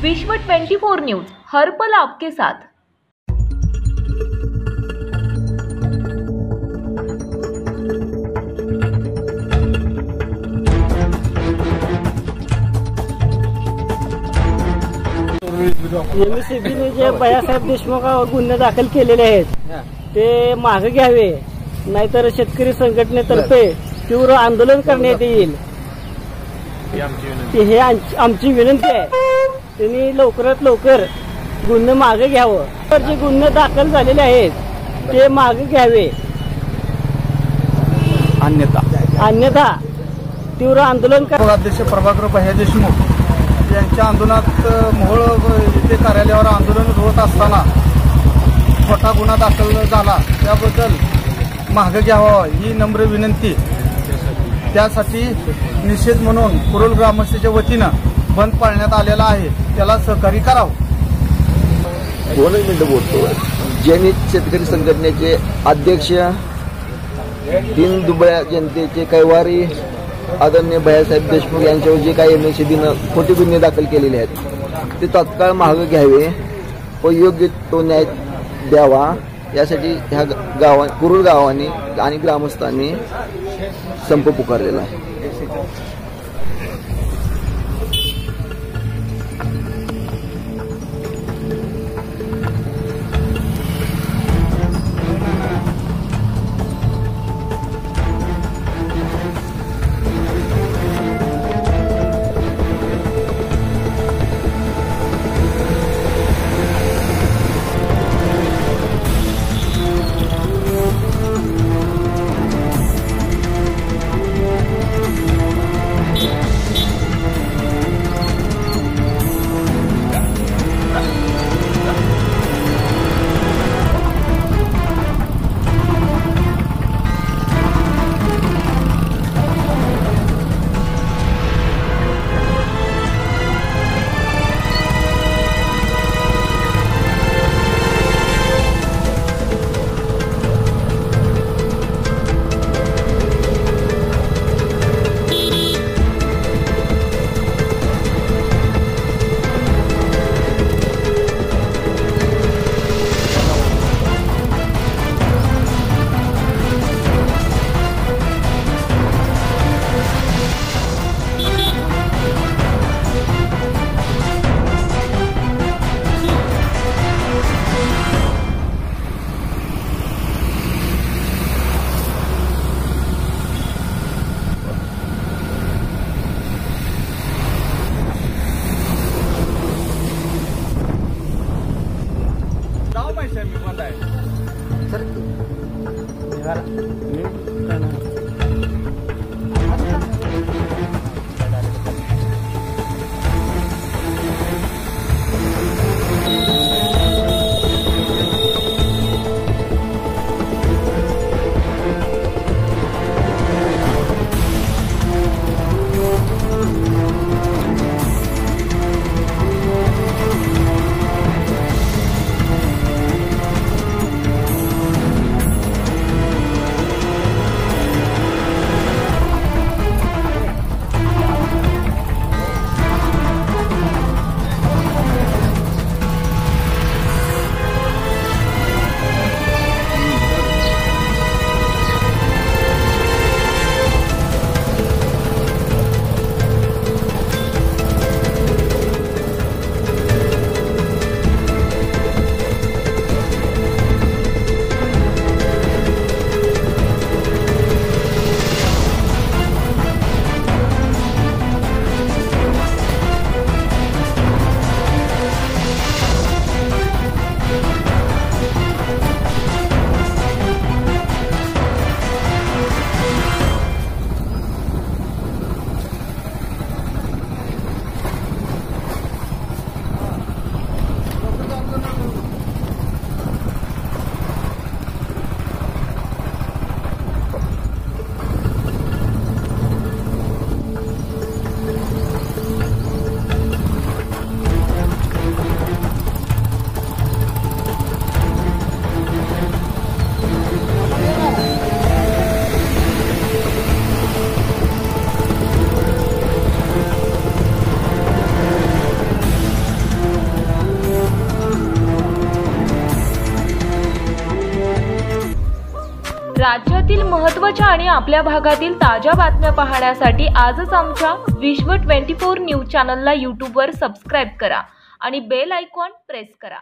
विश्व 24 न्यूज हर पल आपके साथ। एमएससीबीने जे भैयासाहेब देशमुखावर गुन्हे दाखल केलेले आहेत ते मागे घ्यावे, नाहीतर शेतकरी संघटनेतर्फे तीव्र आंदोलन करण्यात येईल, हे आमची विनंती आहे। त्यांनी लवकरात लवकर गुन्हे मागे घ्यावं, तर जे गुन्हे दाखल झालेले आहेत ते मागे घ्यावे, अन्यथा तीव्र आंदोलन करा। अध्यक्ष प्रभाकर भैया देशमुख यांच्या आंदोलनात मोहोळ येथे कार्यालयावर आंदोलन होत असताना खोटा गुन्हा दाखल झाला, त्याबद्दल मागे घ्यावा ही नम्र विनंती। त्यासाठी निषेध म्हणून कुरुल ग्रामस्थांच्या वतीनं बंद पाळण्यात आलेला आहे, त्याला सहकार्य करावं। 2 मिनिटं बोलतो। जैनिक शेतकरी संघटनेचे अध्यक्ष, तीन दुबळ्या जनतेचे कैवारी आदरणीय भैयासाहेब देशमुख यांच्यावर जे काही एमएससीबीनं खोटे गुन्हे दाखल केलेले आहेत ते तात्काळ मागे घ्यावे व योग्य तो न्याय द्यावा, यासाठी ह्या कुरुल गावाने आणि ग्रामस्थांनी संप पुकारलेला आहे। राज्यातील महत्त्वाच्या आणि आपल्या भागातील ताज्या बातम्या पाहण्यासाठी आजच आमच्या विश्व 24 न्यूज चॅनलला यूट्यूबवर सबस्क्राईब करा आणि बेल आयकॉन प्रेस करा.